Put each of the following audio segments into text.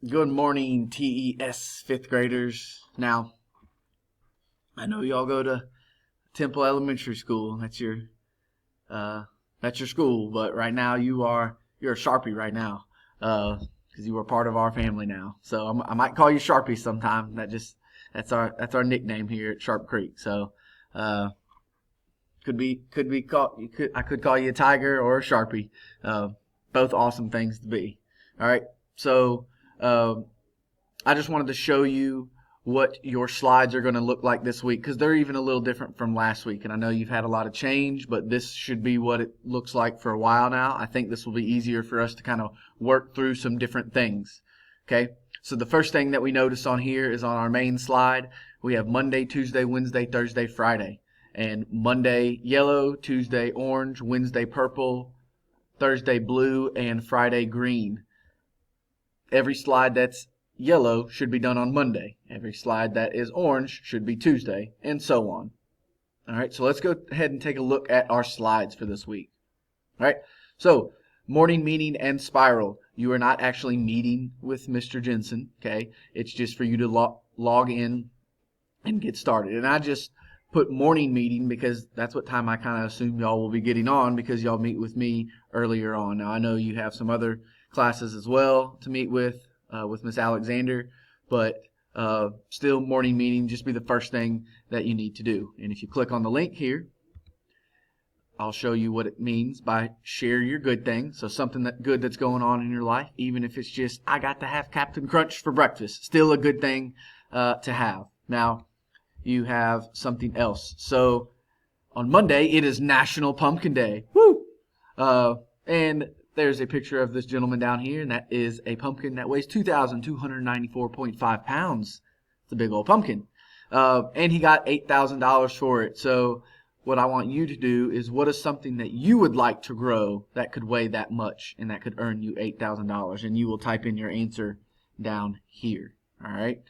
Good morning, TES fifth graders. Now, I know y'all go to Temple Elementary School. Uh, that's your school. But right now, you're a Sharpie right now, because you are part of our family now. So I might call you Sharpie sometime. That's our nickname here at Sharp Creek. So, uh, could be called I could call you a Tiger or a Sharpie. Uh, both awesome things to be. All right. So. Um, I just wanted to show you what your slides are going to look like this week because they're even a little different from last week. And I know you've had a lot of change, but this should be what it looks like for a while now. I think this will be easier for us to kind of work through some different things. Okay, so the first thing that we notice on here is on our main slide, we have Monday, Tuesday, Wednesday, Thursday, Friday. And Monday yellow, Tuesday orange, Wednesday purple, Thursday blue, and Friday green. Every slide that's yellow should be done on Monday. Every slide that is orange should be Tuesday, and so on. All right, so let's go ahead and take a look at our slides for this week. All right, so morning meeting and spiral. You are not actually meeting with Mr. Jensen, okay? It's just for you to log in and get started. And I just put morning meeting because that's what time I kind of assume y'all will be getting on because y'all meet with me earlier on. Now, I know you have some other classes as well to meet with Miss Alexander, but still morning meeting just be the first thing that you need to do. And if you click on the link here, I'll show you what it means by share your good thing. So something good that's going on in your life, even if it's just I got to have Captain Crunch for breakfast, still a good thing to have. Now you have something else. So on Monday it is National Pumpkin Day. Woo! And there's a picture of this gentleman down here, and that is a pumpkin that weighs 2,294.5 pounds. It's a big old pumpkin. And he got $8,000 for it. So what I want you to do is what is something that you would like to grow that could weigh that much and that could earn you $8,000? And you will type in your answer down here. All right?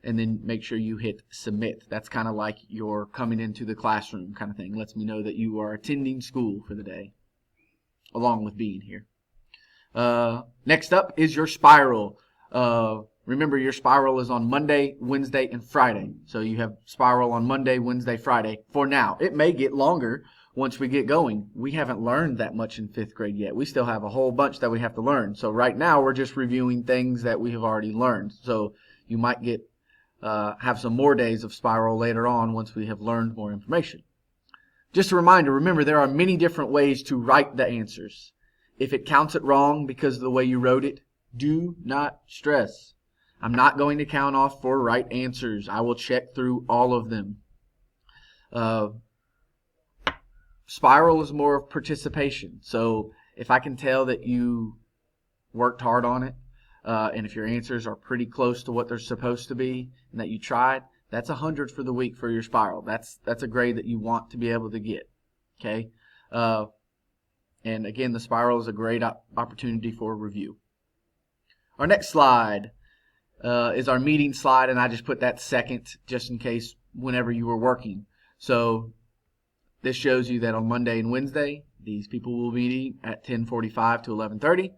And then make sure you hit submit. That's kind of like you're coming into the classroom kind of thing. Lets me know that you are attending school for the day, along with being here. Next up is your spiral. Remember, your spiral is on Monday, Wednesday, and Friday. So you have spiral on Monday, Wednesday, Friday for now. It may get longer once we get going. We haven't learned that much in fifth grade yet. We still have a whole bunch that we have to learn. So right now we're just reviewing things that we have already learned. So you might have some more days of spiral later on once we have learned more information. Just a reminder, remember there are many different ways to write the answers. If it counts it wrong because of the way you wrote it, do not stress. I'm not going to count off for right answers. I will check through all of them. Spiral is more of participation. So if I can tell that you worked hard on it, and if your answers are pretty close to what they're supposed to be and that you tried, that's 100 for the week for your spiral. That's a grade that you want to be able to get. Okay? And again, the spiral is a great opportunity for review. Our next slide is our meeting slide, and I just put that second just in case whenever you were working. So this shows you that on Monday and Wednesday, these people will be meeting at 10:45 to 11:30.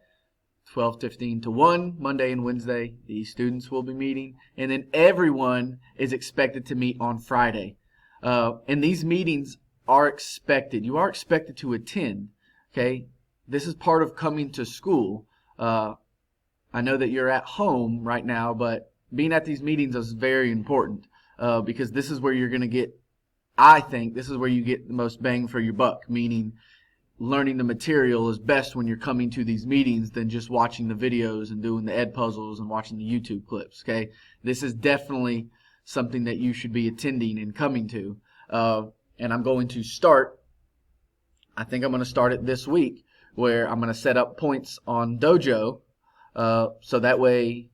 12:15 to 1, Monday and Wednesday, these students will be meeting. And then everyone is expected to meet on Friday. And these meetings are expected. You are expected to attend. Okay? This is part of coming to school. I know that you're at home right now, but being at these meetings is very important because this is where you're going to get, I think, this is where you get the most bang for your buck, meaning learning the material is best when you're coming to these meetings than just watching the videos and doing the ed puzzles and watching the YouTube clips. Okay, this is definitely something that you should be attending and coming to. And I'm going to start. I think I'm going to start it this week, where I'm going to set up points on Dojo, so that way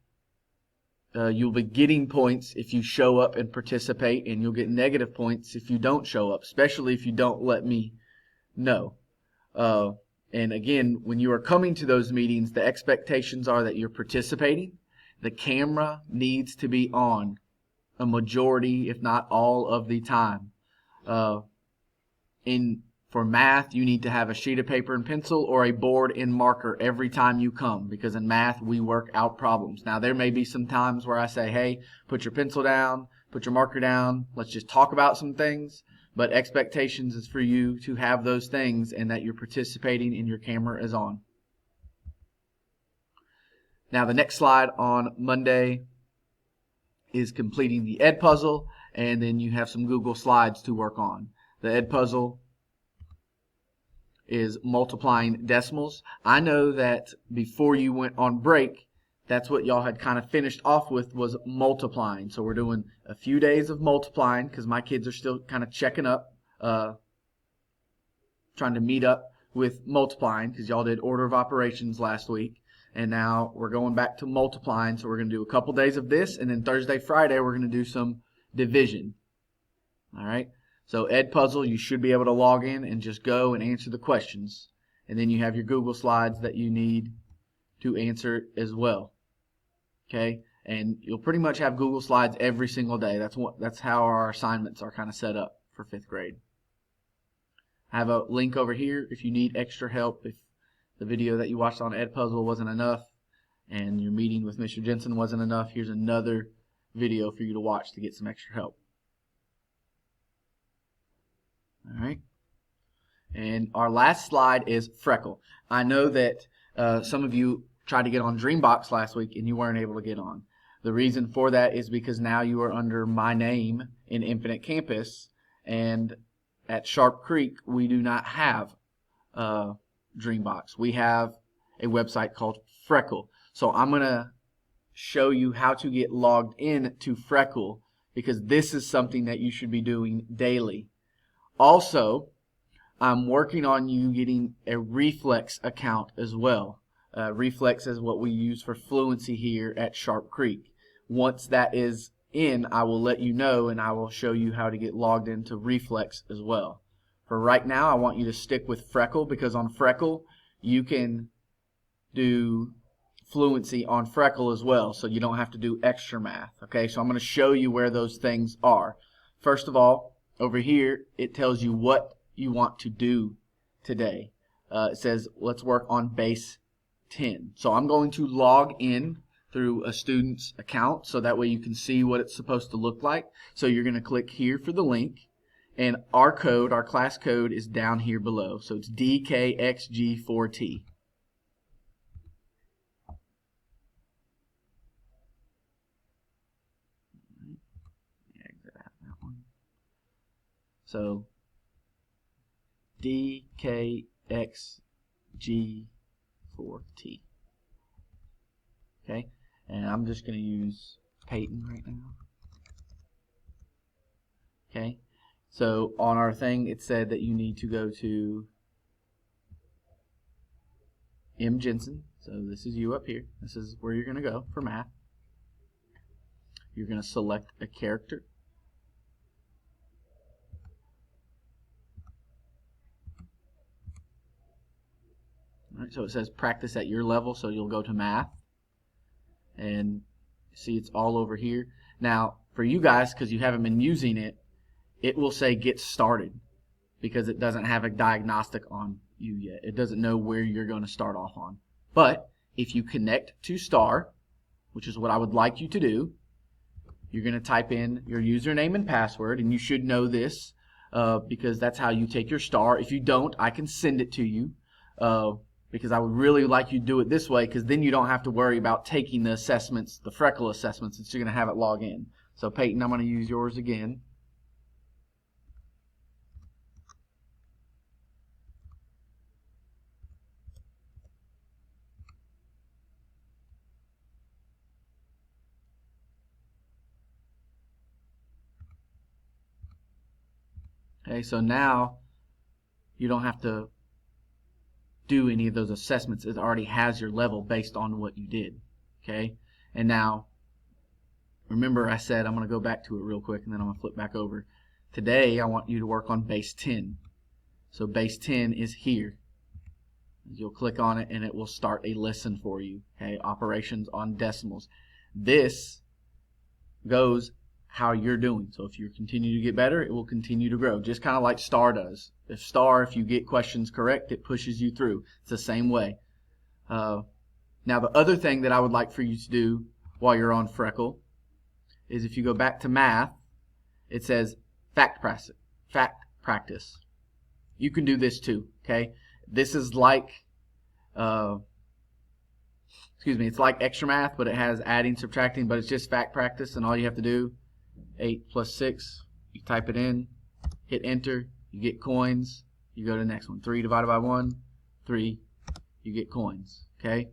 you'll be getting points if you show up and participate, and you'll get negative points if you don't show up, especially if you don't let me know. And again, when you are coming to those meetings, the expectations are that you're participating. The camera needs to be on a majority, if not all of the time. In For math, you need to have a sheet of paper and pencil or a board and marker every time you come, because in math, we work out problems. Now, there may be some times where I say, hey, put your pencil down, put your marker down, let's just talk about some things. But expectations is for you to have those things and that you're participating and your camera is on. Now, the next slide on Monday is completing the Ed puzzle, and then you have some Google Slides to work on. The Ed puzzle is multiplying decimals. I know that before you went on break, that's what y'all had kind of finished off with, was multiplying. So we're doing a few days of multiplying because my kids are still kind of checking up, trying to meet up with multiplying because y'all did order of operations last week. And now we're going back to multiplying. So we're going to do a couple days of this, and then Thursday, Friday, we're going to do some division. All right. So Ed Puzzle, you should be able to log in and just go and answer the questions. And then you have your Google Slides that you need to answer as well. Okay? And you'll pretty much have Google Slides every single day. That's how our assignments are kind of set up for 5th grade. I have a link over here if you need extra help. If the video that you watched on Ed Puzzle wasn't enough and your meeting with Mr. Jensen wasn't enough, here's another video for you to watch to get some extra help. All right. And our last slide is Freckle. I know that some of you tried to get on Dreambox last week and you weren't able to get on. The reason for that is because now you are under my name in Infinite Campus, and at Sharp Creek we do not have Dreambox. We have a website called Freckle. So I'm going to show you how to get logged in to Freckle, because this is something that you should be doing daily. Also, I'm working on you getting a Reflex account as well. Reflex is what we use for fluency here at Sharp Creek. Once that is in, I will let you know, and I will show you how to get logged into Reflex as well. For right now, I want you to stick with Freckle, because on Freckle, you can do fluency on Freckle as well, so you don't have to do extra math. Okay, so I'm going to show you where those things are. First of all, over here, it tells you what you want to do today. It says, let's work on base 10. So I'm going to log in through a student's account, so that way you can see what it's supposed to look like. So you're going to click here for the link, and our code, our class code, is down here below. So it's DKXG4T. So DKXG4T. Okay, and I'm just going to use Peyton right now. Okay, so on our thing it said that you need to go to M. Jensen. So this is you up here. This is where you're going to go for math. You're going to select a character. Right, so it says practice at your level, so you'll go to math, and see it's all over here. Now for you guys, because you haven't been using it, it will say get started, because it doesn't have a diagnostic on you yet. It doesn't know where you're going to start off on. But if you connect to STAR, which is what I would like you to do, you're going to type in your username and password, and you should know this because that's how you take your STAR. If you don't, I can send it to you. Because I would really like you to do it this way, because then you don't have to worry about taking the assessments, the Freckle assessments, since you're going to have it log in. So Peyton, I'm going to use yours again. Okay, so now you don't have to do any of those assessments. It already has your level based on what you did. Okay, and now remember I said I'm going to go back to it real quick, and then I'm going to flip back over. Today I want you to work on base 10. So base 10 is here. You'll click on it and it will start a lesson for you. Okay, operations on decimals. This goes how you're doing. So if you continue to get better, it will continue to grow, just kind of like STAR does. If you get questions correct, it pushes you through. It's the same way. Now, the other thing that I would like for you to do while you're on Freckle is if you go back to math, it says fact practice. You can do this too, okay? This is like, it's like extra math, but it has adding, subtracting, but it's just fact practice, and all you have to do, 8 plus 6, you type it in, hit enter, you get coins, you go to the next one. 3 divided by 1, 3, you get coins, okay?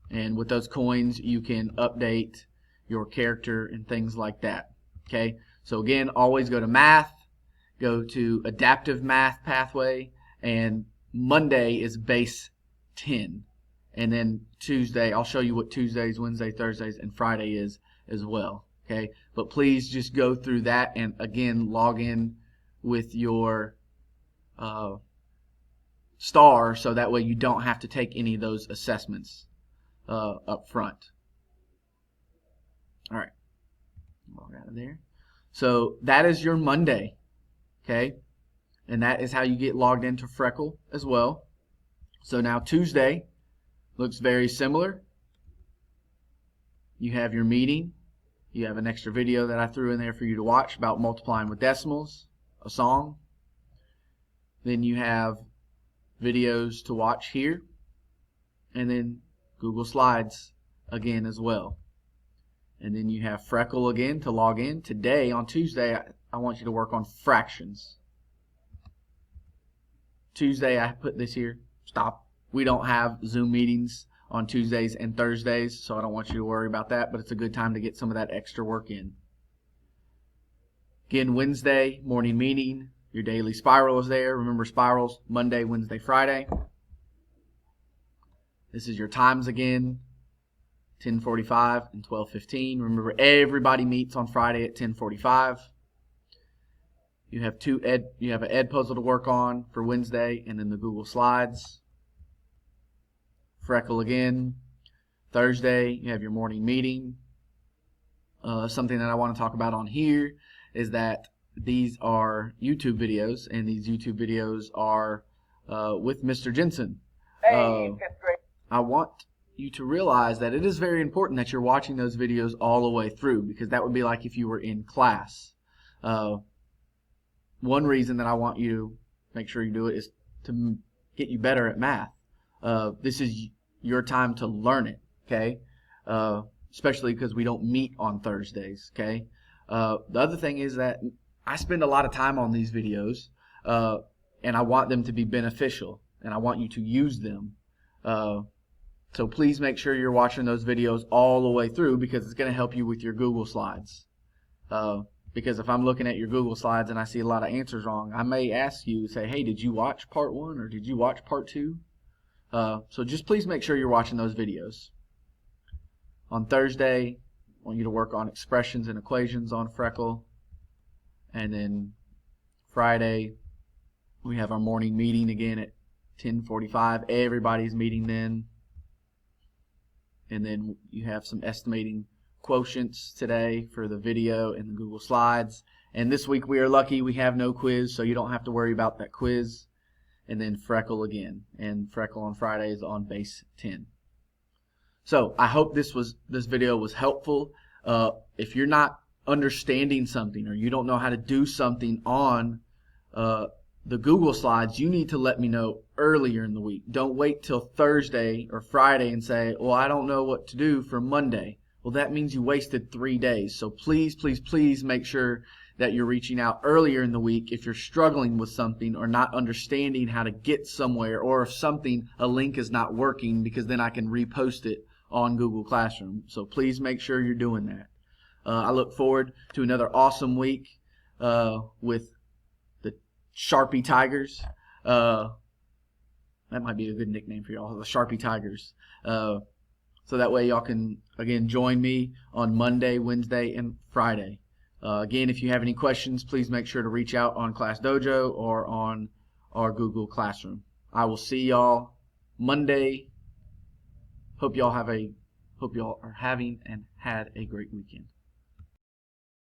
And with those coins, you can update your character and things like that, okay? So again, always go to math, go to adaptive math pathway, and Monday is base 10. And then Tuesday, I'll show you what Tuesdays, Wednesdays, Thursdays, and Friday is as well, okay? But please just go through that and again, log in with your STAR so that way you don't have to take any of those assessments up front. All right, log out of there. So that is your Monday, okay? And that is how you get logged into Freckle as well. So now Tuesday looks very similar. You have your meeting. You have an extra video that I threw in there for you to watch about multiplying with decimals, a song. Then you have videos to watch here. And then Google Slides again as well. And then you have Freckle again to log in. Today, on Tuesday, I want you to work on fractions. Tuesday, I put this here. Stop. We don't have Zoom meetings on Tuesdays and Thursdays, so I don't want you to worry about that, but it's a good time to get some of that extra work in. Again, Wednesday, morning meeting. Your daily spiral is there. Remember spirals, Monday, Wednesday, Friday. This is your times again, 10:45 and 12:15. Remember, everybody meets on Friday at 10:45. You have an ed puzzle to work on for Wednesday, and then the Google Slides. Freckle again. Thursday, you have your morning meeting. Something that I want to talk about on here is that these are YouTube videos, and these YouTube videos are with Mr. Jensen. I want you to realize that it is very important that you're watching those videos all the way through, because that would be like if you were in class. One reason that I want you to make sure you do it is to get you better at math. This is your time to learn it, okay? Especially because we don't meet on Thursdays, okay? The other thing is that I spend a lot of time on these videos, and I want them to be beneficial, and I want you to use them. So please make sure you're watching those videos all the way through, because it's going to help you with your Google Slides. Because if I'm looking at your Google Slides and I see a lot of answers wrong, I may ask you, say, hey, did you watch part 1 or did you watch part 2? So just please make sure you're watching those videos. On Thursday, I want you to work on expressions and equations on Freckle. And then Friday, we have our morning meeting again at 10:45. Everybody's meeting then. And then you have some estimating quotients today for the video and the Google Slides. And this week we are lucky we have no quiz, so you don't have to worry about that quiz. And then Freckle again. And Freckle on Friday is on base 10. So I hope this video was helpful. If you're not understanding something, or you don't know how to do something on the Google Slides, you need to let me know earlier in the week. Don't wait till Thursday or Friday and say, well, I don't know what to do for Monday. Well, that means you wasted 3 days. So please, please, please make sure that you're reaching out earlier in the week if you're struggling with something or not understanding how to get somewhere, or if a link is not working, because then I can repost it on Google Classroom. So please make sure you're doing that. I look forward to another awesome week with the Sharpie Tigers. That might be a good nickname for y'all, the Sharpie Tigers. So that way y'all can, again, join me on Monday, Wednesday, and Friday. Again, if you have any questions, please make sure to reach out on Class Dojo or on our Google Classroom. I will see y'all Monday. Hope y'all are having and had a great weekend.